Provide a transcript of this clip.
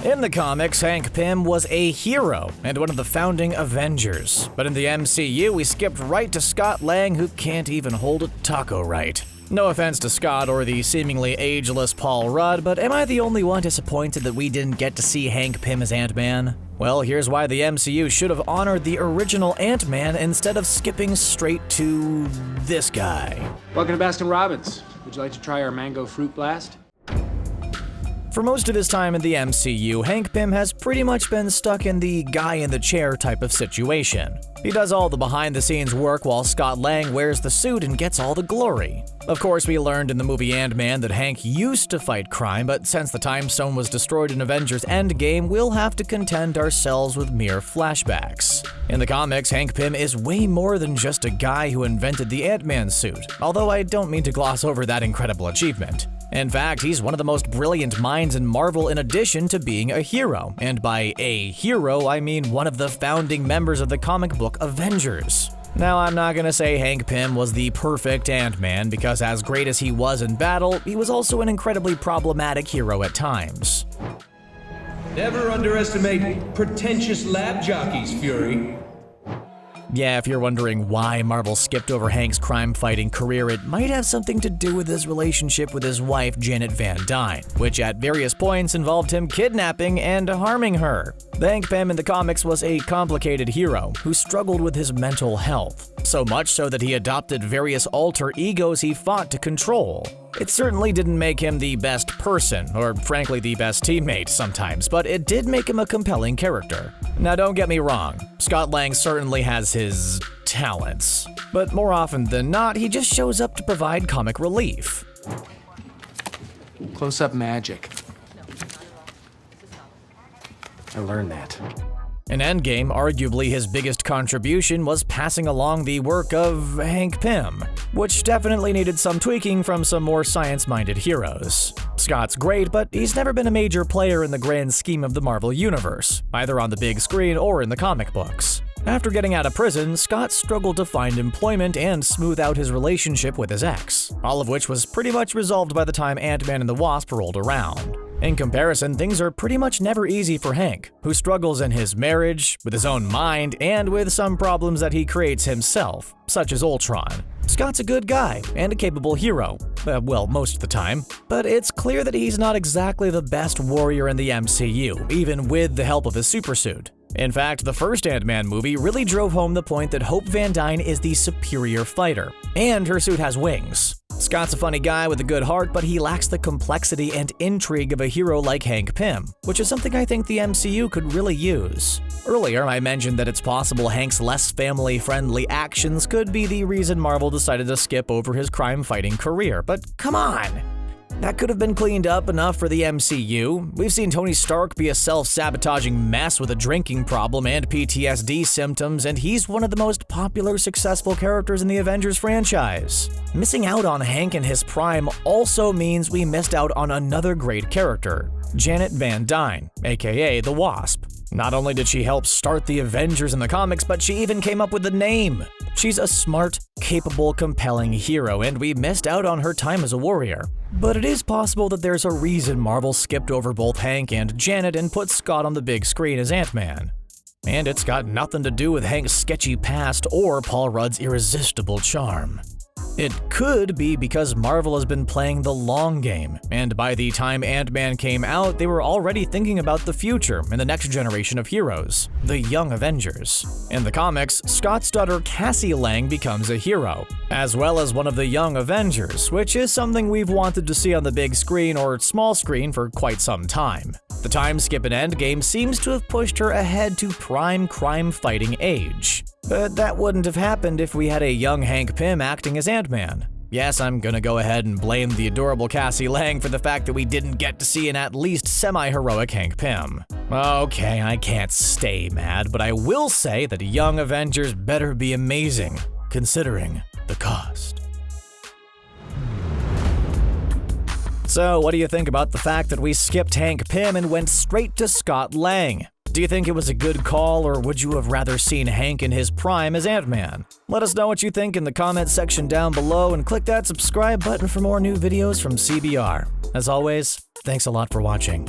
In the comics, Hank Pym was a hero and one of the founding Avengers. But in the MCU, we skipped right to Scott Lang, who can't even hold a taco right. No offense to Scott or the seemingly ageless Paul Rudd, but am I the only one disappointed that we didn't get to see Hank Pym as Ant-Man? Well, here's why the MCU should have honored the original Ant-Man instead of skipping straight to this guy. Welcome to Baskin Robbins. Would you like to try our mango fruit blast? For most of his time in the MCU, Hank Pym has pretty much been stuck in the guy-in-the-chair type of situation. He does all the behind-the-scenes work while Scott Lang wears the suit and gets all the glory. Of course, we learned in the movie Ant-Man that Hank used to fight crime, but since the Time Stone was destroyed in Avengers Endgame, we'll have to contend ourselves with mere flashbacks. In the comics, Hank Pym is way more than just a guy who invented the Ant-Man suit, although I don't mean to gloss over that incredible achievement. In fact, he's one of the most brilliant minds in Marvel in addition to being a hero, and by a hero, I mean one of the founding members of the comic book Avengers. Now, I'm not gonna say Hank Pym was the perfect Ant-Man, because as great as he was in battle, he was also an incredibly problematic hero at times. Never underestimate pretentious lab jockeys, Fury. Yeah, if you're wondering why Marvel skipped over Hank's crime-fighting career, it might have something to do with his relationship with his wife, Janet Van Dyne, which at various points involved him kidnapping and harming her. Hank Pym in the comics was a complicated hero who struggled with his mental health, so much so that he adopted various alter egos he fought to control. It certainly didn't make him the best person, or frankly the best teammate sometimes, but it did make him a compelling character. Now don't get me wrong, Scott Lang certainly has his talents, but more often than not, he just shows up to provide comic relief. Close-up magic. I learned that. In Endgame, arguably his biggest contribution was passing along the work of Hank Pym, which definitely needed some tweaking from some more science-minded heroes. Scott's great, but he's never been a major player in the grand scheme of the Marvel Universe, either on the big screen or in the comic books. After getting out of prison, Scott struggled to find employment and smooth out his relationship with his ex, all of which was pretty much resolved by the time Ant-Man and the Wasp rolled around. In comparison, things are pretty much never easy for Hank, who struggles in his marriage, with his own mind, and with some problems that he creates himself, such as Ultron. Scott's a good guy and a capable hero, well, most of the time, but it's clear that he's not exactly the best warrior in the MCU, even with the help of his supersuit. In fact, the first Ant-Man movie really drove home the point that Hope Van Dyne is the superior fighter, and her suit has wings. Scott's a funny guy with a good heart, but he lacks the complexity and intrigue of a hero like Hank Pym, which is something I think the MCU could really use. Earlier, I mentioned that it's possible Hank's less family-friendly actions could be the reason Marvel decided to skip over his crime-fighting career, but come on! That could have been cleaned up enough for the MCU. We've seen Tony Stark be a self-sabotaging mess with a drinking problem and PTSD symptoms, and he's one of the most popular, successful characters in the Avengers franchise. Missing out on Hank in his prime also means we missed out on another great character, Janet Van Dyne, aka the Wasp. Not only did she help start the Avengers in the comics, but she even came up with the name. She's a smart, capable, compelling hero, and we missed out on her time as a warrior. But it is possible that there's a reason Marvel skipped over both Hank and Janet and put Scott on the big screen as Ant-Man. And it's got nothing to do with Hank's sketchy past or Paul Rudd's irresistible charm. It could be because Marvel has been playing the long game, and by the time Ant-Man came out, they were already thinking about the future and the next generation of heroes, the Young Avengers. In the comics, Scott's daughter Cassie Lang becomes a hero, as well as one of the Young Avengers, which is something we've wanted to see on the big screen or small screen for quite some time. The time skip in Endgame seems to have pushed her ahead to prime crime-fighting age. But that wouldn't have happened if we had a young Hank Pym acting as Ant-Man. Yes, I'm gonna go ahead and blame the adorable Cassie Lang for the fact that we didn't get to see an at least semi-heroic Hank Pym. Okay, I can't stay mad, but I will say that Young Avengers better be amazing, considering the cost. So, what do you think about the fact that we skipped Hank Pym and went straight to Scott Lang? Do you think it was a good call, or would you have rather seen Hank in his prime as Ant-Man? Let us know what you think in the comments section down below, and click that subscribe button for more new videos from CBR. As always, thanks a lot for watching.